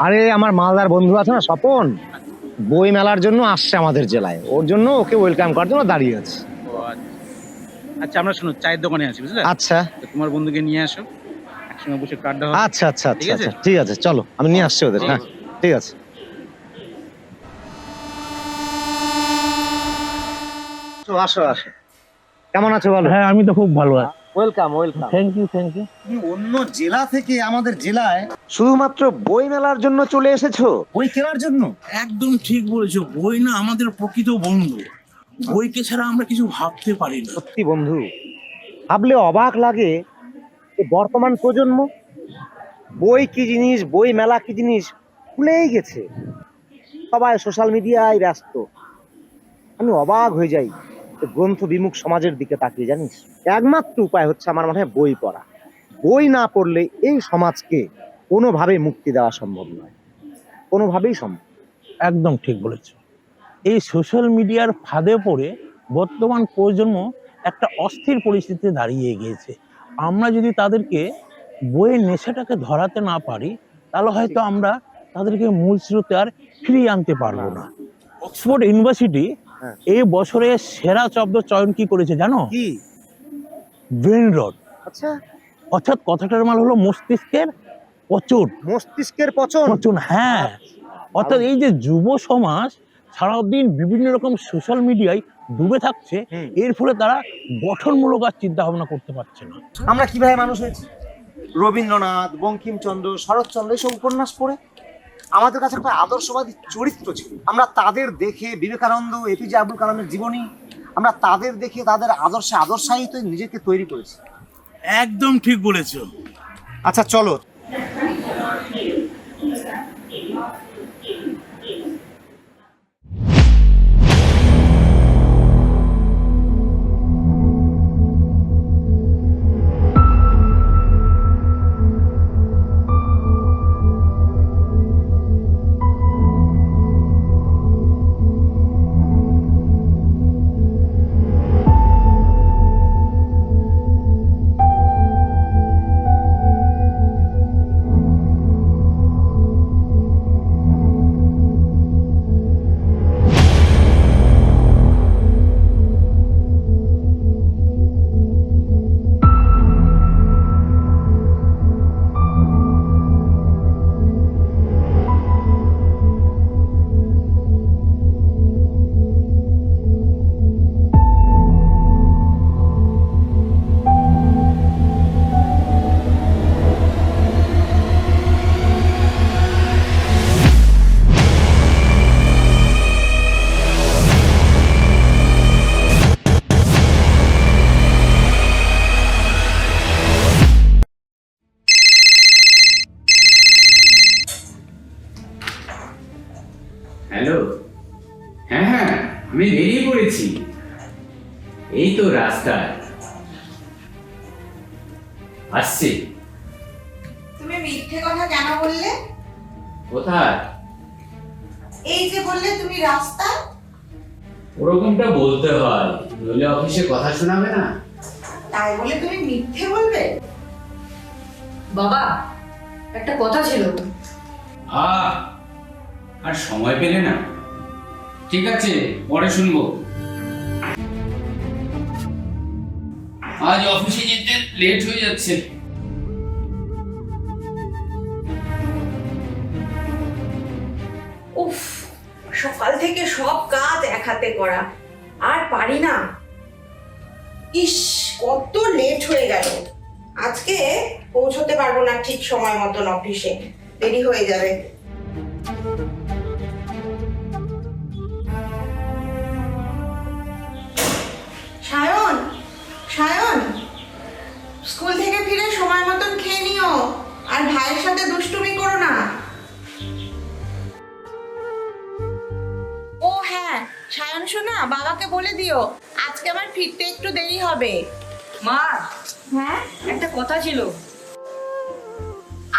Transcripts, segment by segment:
আরে আমার মালদার বন্ধু আছে না স্বপন, বই মেলার জন্য আসছে আমাদের জেলায়, ওর জন্য ওকে ওয়েলকাম করার জন্য দাঁড়িয়ে আছে। আচ্ছা আমরা শোনো চায়ের দোকানে আছি বুঝলে? আচ্ছা তোমার বন্ধুকে নিয়ে আসো, একসঙ্গে বসে কার্ড দাও। আচ্ছা আচ্ছা আচ্ছা আচ্ছা ঠিক আছে, চলো আমি নিয়ে আসছি ওদের। হ্যাঁ ঠিক আছে। আসো আসো, কেমন আছো বলো? হ্যাঁ আমি তো খুব ভালো আছি। Welcome welcome. Thank you thank you. তুমি অন্য জেলা থেকে আমাদের জেলায় শুধুমাত্র বই মেলার জন্য চলে এসেছো? বই কেনার জন্য? একদম ঠিক বলেছো, বই না আমাদের প্রকৃত বন্ধু। বইকে ছাড়া আমরা কিছু ভাবতে পারি না। সত্যি বন্ধু, ভাবলে অবাক লাগে যে বর্তমান প্রজন্ম বই কি জিনিস, বই মেলা কি জিনিস ভুলেই গেছে। সবাই সোশ্যাল মিডিয়ায় ব্যস্ত। আমি অবাক হয়ে যাই গ্রন্থ বিমুখ সমাজের দিকে তাকিয়ে। জানিস, একমাত্র উপায় হচ্ছে আমার মনে হয় বই পড়া। বই না পড়লে এই সমাজকে কোনোভাবেই মুক্তি দেওয়া সম্ভব নয়, কোনোভাবেই সম্ভব। একদম ঠিক বলেছো। এই সোশ্যাল মিডিয়ার ফাঁদে পড়ে বর্তমান প্রজন্ম একটা অস্থির পরিস্থিতিতে দাঁড়িয়ে গিয়েছে। আমরা যদি তাদেরকে বইয়ের নেশাটাকে ধরাতে না পারি, তাহলে হয়তো আমরা তাদেরকে মূল স্রোতে আর ফিরিয়ে আনতে পারবো না। অক্সফোর্ড ইউনিভার্সিটি এই বছরে সেরা শব্দ চয়ন কি করেছে জানো? কি? ব্রেন রট। আচ্ছা, অর্থাৎ কথাটার মানে হলো মস্তিষ্কের পচন। মস্তিষ্কের পচন? পচন, হ্যাঁ। অর্থাৎ এই যে যুব সমাজ সারাদিন বিভিন্ন রকম সোশ্যাল মিডিয়ায় ডুবে থাকছে, এর ফলে তারা গঠনমূলক আর চিন্তা ভাবনা করতে পারছে না। আমরা কিভাবে মানুষ হয়েছি? রবীন্দ্রনাথ, বঙ্কিমচন্দ্র, শরৎচন্দ্র এইসব উপন্যাস পড়ে আমাদের কাছে একটা আদর্শবাদী চরিত্র ছিল। আমরা তাদের দেখে, বিবেকানন্দ, এপিজে আব্দুল কালামের জীবনী, আমরা তাদের দেখে তাদের আদর্শে আদর্শায়িত নিজেকে তৈরি করেছি। একদম ঠিক বলেছো। আচ্ছা চলো। হ্যালো, হ্যাঁ হ্যাঁ আমি বেরিয়ে পড়েছি, এই তো রাস্তায় আসছি। তুমি মিথ্যে কথা কেন বললে? কোথায়? এই যে বললে তুমি রাস্তায়। ওরকমটা বলতে হয়, নইলে অফিসে কথা শোনাবে না। তাই বলে তুমি মিথ্যে বলবে? বাবা, একটা কথা ছিল। আর সময় পেলে না? ঠিক আছে, পরে শুনবো। আজ অফিসে যেতে লেট হয়ে যাচ্ছে। উফ, সকাল থেকে সব কাজ এক হাতে করা, আর পারি না। ইস, কত লেট হয়ে গেল। আজকে পৌঁছতে পারবো না ঠিক সময় মতন অফিসে, দেরি হয়ে যাবে। সায়ন, সায়ন, স্কুল থেকে ফিরে সময় মতন খেয়ে নিও, আর ভাইয়ের সাথে দুষ্টুমি করো না। ও হ্যাঁ, সায়ন শোনা, বাবাকে বলে দিও আজকে আমার ফিরতে একটু দেরি হবে। মা, হ্যাঁ, একটা কথা ছিল।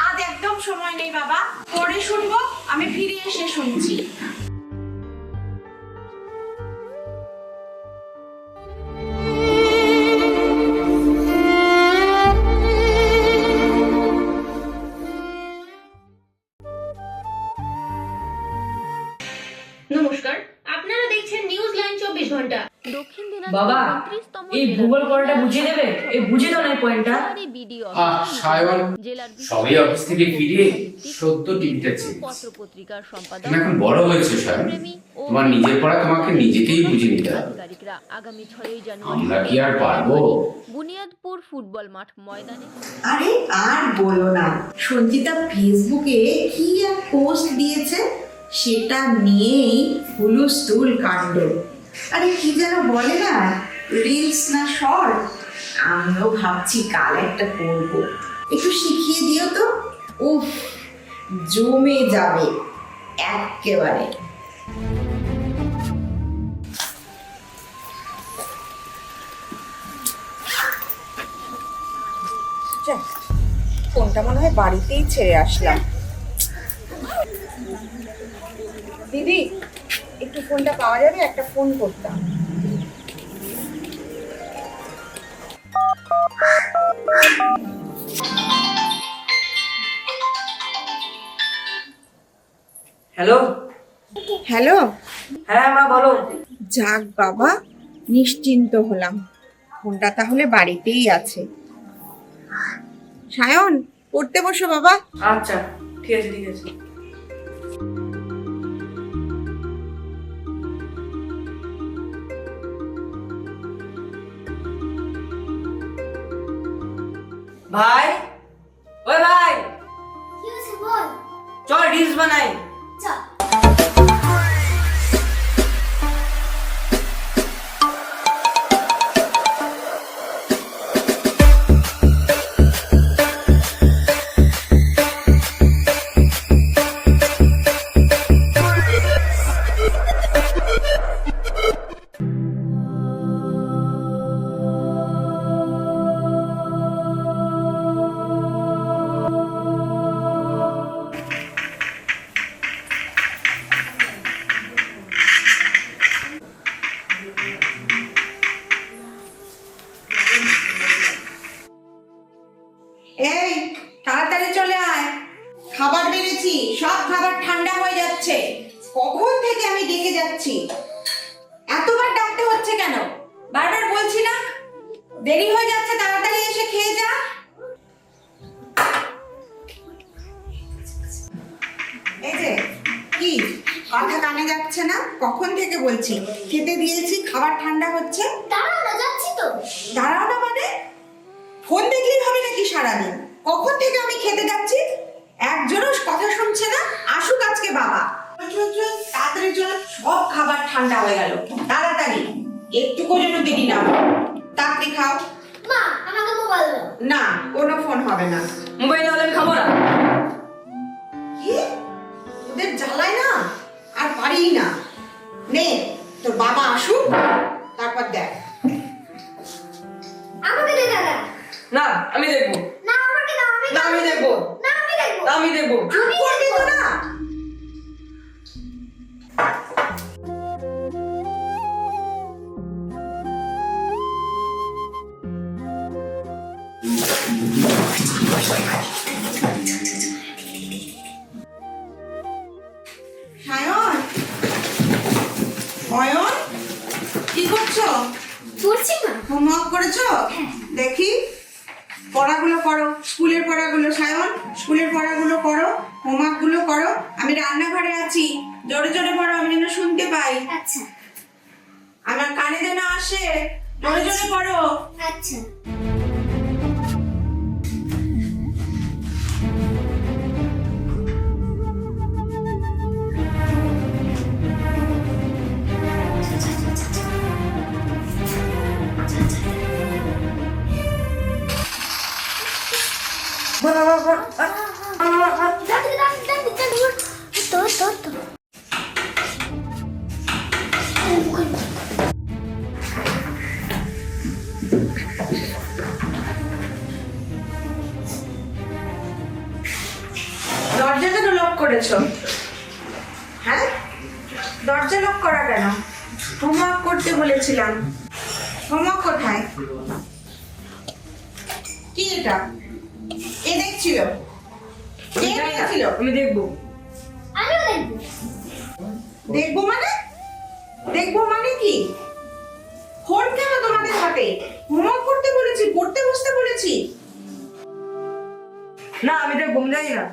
আজ একদম সময় নেই বাবা, পরে শুনবো, আমি ফিরে এসে শুনছি। নমস্কার, আপনারা দেখছেন নিউজ লাইন 24 ঘন্টা। দক্ষিণ বাবা, এই ভূগোল পড়াটা বুঝিয়ে দেবে? এই বুঝিয়ে দাও না এই পয়েন্টটা। সায়ন সবাই অফিস থেকে ফিরে সদ্য টিভিটা চেয়েছে। পত্রপত্রিকার সম্পাদক তুমি এখন বড় হয়েছে সায়ন, তোমার নিজের পড়া তোমাকে নিজেকেই বুঝে নিতে হবে। আধিকারিকরা আগামী 6ই জানুয়ারি আমরা কি আর পারবো? বুনিয়াদপুর ফুটবল মাঠ ময়দানে। আরে আর বলো না, সঞ্চিতা ফেসবুকে কি এক পোস্ট দিয়েছে, সেটা নিয়েই হুলুস্থুল কাণ্ড। আরে কি যেন বলে না, রিলস না শর্ট? আমিও ভাবছি কাল একটা করব, একটু শিখিয়ে দিও তো। উফ, জমে যাবে একেবারে। ফোনটা মনে হয় বাড়িতেই ছেড়ে আসলাম। দিদি, একটু ফোনটা পাওয়া যাবে? একটা ফোন করতাম। হ্যালো। হ্যালো। হ্যাঁ মা, বলো। যাক বাবা, নিশ্চিন্ত হলাম, ফোনটা তাহলে বাড়িতেই আছে। সায়ন, পড়তে বসো বাবা। আচ্ছা, ঠিক আছে ঠিক আছে। ভাই, ওই ভাই, চল রিলস বানাই। এই, তাড়াতাড়ি চলে আয়, খাবার বেড়েছি, সব খাবার ঠান্ডা হয়ে যাচ্ছে। কখন থেকে আমি ডেকে যাচ্ছি, এতবার ডাকতে হচ্ছে কেন? বারবার বলছি না, দেরি হয়ে যাচ্ছে, তাড়াতাড়ি এসে খেয়ে যা। এই যে, কি কথা কানে যাচ্ছে না? কখন থেকে বলছি, খেতে দিয়েছি, খাবার ঠান্ডা হচ্ছে। দাঁড়াও না, যাচ্ছি তো। দাঁড়াও না মানে? ফোন দেখলেই হবে নাকি সারাদিন? কখন থেকে আমি খেতে যাচ্ছি, একজনও কথা শুনছে না। আসুক আজকে বাবা। চল চল, তাড়াতাড়ি চল, সব খাবার ঠান্ডা হয়ে গেল, তাড়াতাড়ি, একটুকু যেন দেরি না হয়। তাড়াতাড়ি খাও। মা, আমাকে মোবাইল দাও। না, কোনো ফোন হবে না। মোবাইল হলে আমি খাবো না। কি, ওদের জ্বালায় না আর পারি না। নে, তোর বাবা আসুক, তারপর দেখ। আমাকে দে দাদা। না, আমি দেখবো। না, আমাকে দাও। না, আমি দেখবো। না, আমি দেখবো। না, আমি দেখবো। চুপ করবি তো না? সায়ন, অয়ন, কি করছো? পড়ছি না। হোমওয়ার্ক করেছো? দেখি, পড়াগুলো করো, স্কুলের পড়াগুলো। সায়ন, স্কুলের পড়াগুলো করো, হোমওয়ার্কগুলো করো। আমি রান্নাঘরে আছি, জোরে জোরে পড়ো, আমি যেন শুনতে পাই, আচ্ছা আমার কানে যেন আসে। জোরে জোরে পড়ো। আচ্ছা। দরজা কেন লক করেছো? হ্যাঁ, দরজা লক করা কেন? হোমওয়ার্ক করতে বলেছিলাম। হোমওয়ার্ক কোথায়? কি এটা? এ দেখছিল? কে দেখছিল? আমি দেখবো। আমিও দেখবো। দেখবো মানে? দেখবো মানে কি? ফোন কেন তোমাদের হাতে? হোমওয়ার্ক করতে বলেছি, পড়তে বসতে বলেছি। না, আমি দেখবো, যাই না।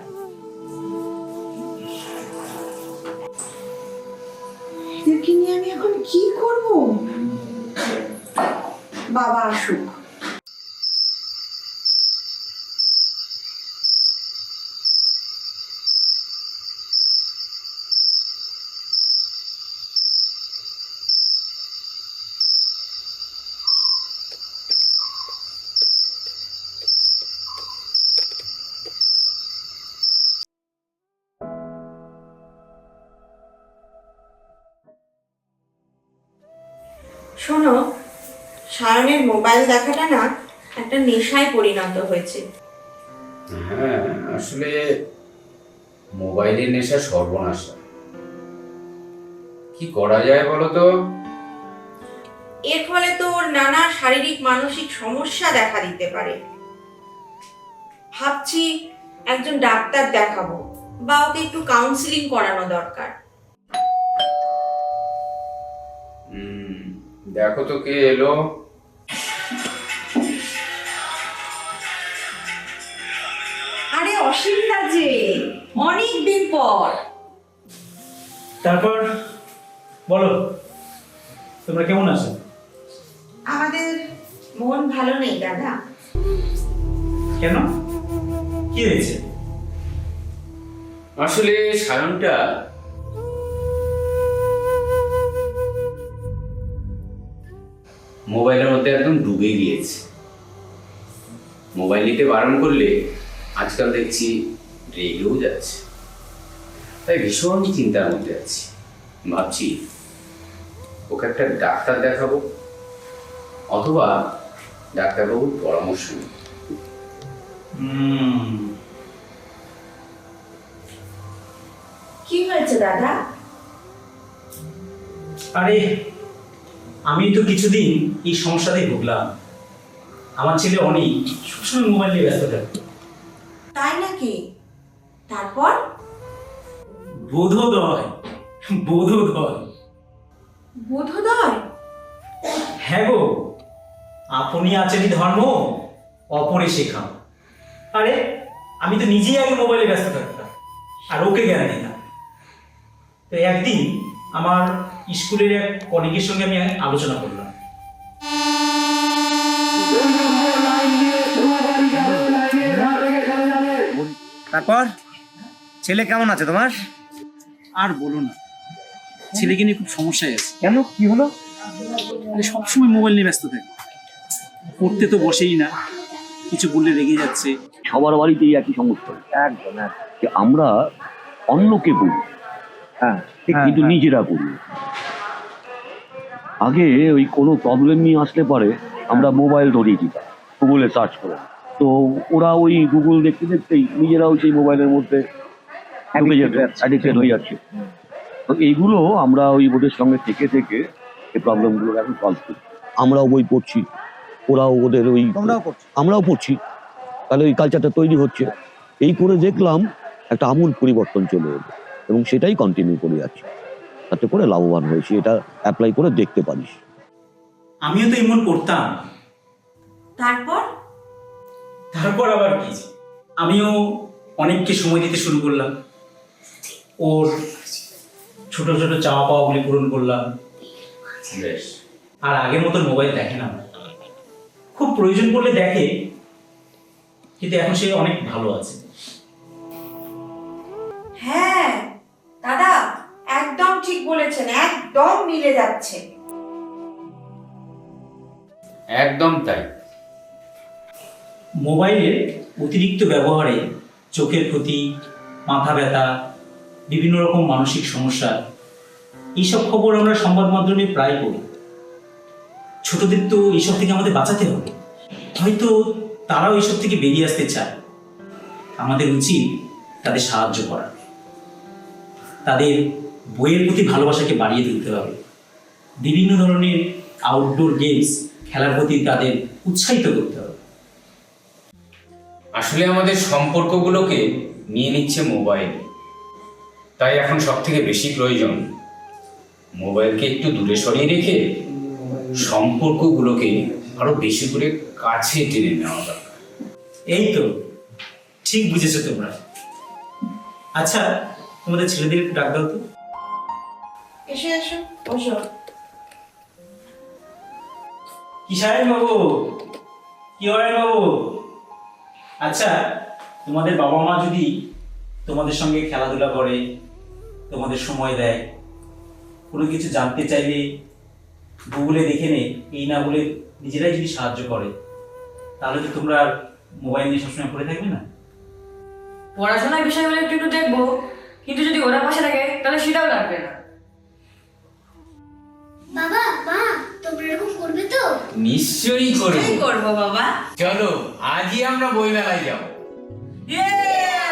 এদেরকে নিয়ে আমি এখন কি করব? বাবা আসুক। শোনো, সায়নের মোবাইল দেখাটা না একটা নেশায় পরিণত হয়েছে। হ্যাঁ, আসলে মোবাইলের নেশা সর্বনাশ। কি করা যায় বলো তো? এর ফলে তো ওর নানা শারীরিক মানসিক সমস্যা দেখা দিতে পারে। ভাবছি একজন ডাক্তার দেখাবো, বা ওকে একটু কাউন্সিলিং করানো দরকার। দেখো তো কে এলো। আরে অসীম দা যে, অনেক দিন পর। তারপর বলো, তোমরা কেমন আছো? আমাদের মন ভালো নেই দাদা। কেন, কি হয়েছে? আসলে সায়নটা মোবাইলের মধ্যে একদম ডুবে গিয়েছে। মোবাইল নিতে বারণ করলে আজকাল দেখছি রেগেও যাচ্ছে। তাই ভীষণ চিন্তার মধ্যে আছি। ভাবছি ওকে একটা ডাক্তার দেখাবো, অথবা ডাক্তারবাবুর পরামর্শ নেব। কি হয়েছে দাদা? আরে আমি তো কিছুদিন এই সমস্যাতেই ভুগলাম। আমার ছেলে অনেক সবসময় মোবাইল নিয়ে ব্যস্ত থাকতো। তাই নাকি? তারপর? বোধোদয়। বোধোদয়? হ্যাঁ গো, আপনি আছেনই ধর্ম, অপরে শেখাও। আরে আমি তো নিজেই আগে মোবাইলে ব্যস্ত থাকতাম আর ওকে জ্ঞান দিতাম। তো একদিন আমার স্কুলের এক কলিগের সঙ্গে আমি আলোচনা করলাম। তারপর ছেলে কেমন আছে তোমার? আর বলো না, ছেলেকে নিয়ে খুব সমস্যায় আছে। কেন, কি হলো? সবসময় মোবাইল নিয়ে ব্যস্ত থাকে, পড়তে তো বসেই না, কিছু বললে রেগে যাচ্ছে। সবার বাড়িতেই একই সমস্যা। একদম যে আমরা অন্যকে বলি, হ্যাঁ, কিন্তু নিজেরা করি। আগে ওই কোনো প্রবলেম নিয়ে আসলে পরে আমরা মোবাইল ধরিয়ে দিতাম, গুগলে সার্চ করে। তো ওরা ওই গুগল দেখতে দেখতেই নিজেরাও সেই মোবাইলের মধ্যে অ্যাডিক্টেড হয়ে যাচ্ছে। তো এইগুলো আমরা ওই ওদের সঙ্গে থেকে থেকে এই প্রবলেমগুলো এখন সলভ করি। আমরাও বই পড়ছি, ওরাও ওদের ওই, আমরাও পড়ছি, তাহলে ওই কালচারটা তৈরি হচ্ছে। এই করে দেখলাম একটা আমূল পরিবর্তন চলে এলো, এবং সেটাই কন্টিনিউ করে যাচ্ছে। তাতে করে লাভবান হয়েছি, এটা অ্যাপ্লাই করে দেখতে পারিস। আমিও তো এমন করতাম। তারপর আবার কি, আমিও অনেককে সময় দিতে শুরু করলাম, ওর ছোট ছোট চাওয়া পাওয়াগুলি পূরণ করলাম। বেশ। আর আগের মতন মোবাইল দেখে না, খুব প্রয়োজন পড়লে দেখে, কিন্তু এখন সে অনেক ভালো আছে। হ্যাঁ দাদা, একদম ঠিক বলেছেন, একদম মিলে যাচ্ছে। একদম তাই। মোবাইলের অতিরিক্ত ব্যবহারে চোখের ক্ষতি, মাথা ব্যথা, বিভিন্ন রকম মানসিক সমস্যা, এইসব খবর আমরা সংবাদ মাধ্যমে প্রায় পড়ি। ছোটদের তো এইসব থেকে আমাদের বাঁচাতে হবে। হয়তো তারাও এইসব থেকে বেরিয়ে আসতে চায়। আমাদের উচিত তাদের সাহায্য করা, তাদের বইয়ের প্রতি ভালোবাসাকে বাড়িয়ে তুলতে হবে। বিভিন্ন ধরনের আউটডোর গেমস খেলার প্রতি তাদের উৎসাহিত করতে হবে। আসলে আমাদের সম্পর্কগুলোকে নিয়ে নিচ্ছে মোবাইল। তাই এখন সব থেকে বেশি প্রয়োজন মোবাইলকে একটু দূরে সরিয়ে রেখে সম্পর্কগুলোকে আরো বেশি করে কাছে টেনে নেওয়া দরকার। এই তো ঠিক বুঝেছো তোমরা। আচ্ছা, তোমাদের ছেলেদের একটু ডাক দাও তো। এসো এসো, বসো। কি সাহেব বাবু, কি হয় বাবু? আচ্ছা, তোমাদের বাবা মা যদি তোমাদের সঙ্গে খেলাধুলা করে, তোমাদের সময় দেয়, কোনো কিছু জানতে চাইলে গুগলে দেখে নে, এই না বলে নিজেরাই যদি সাহায্য করে, তাহলে তো তোমরা আর মোবাইল নিয়ে সবসময় পড়ে থাকবে না। পড়াশোনার বিষয়গুলো একটু একটু দেখবো, কিন্তু যদি ওরা পাশে থাকে তাহলে সেটাও লাগবে না। বাবা মা তোমরা এরকম করবে তো? নিশ্চয়ই করব। করবো বাবা। চলো আজই আমরা বই মেলায় যাবো। ইয়ে!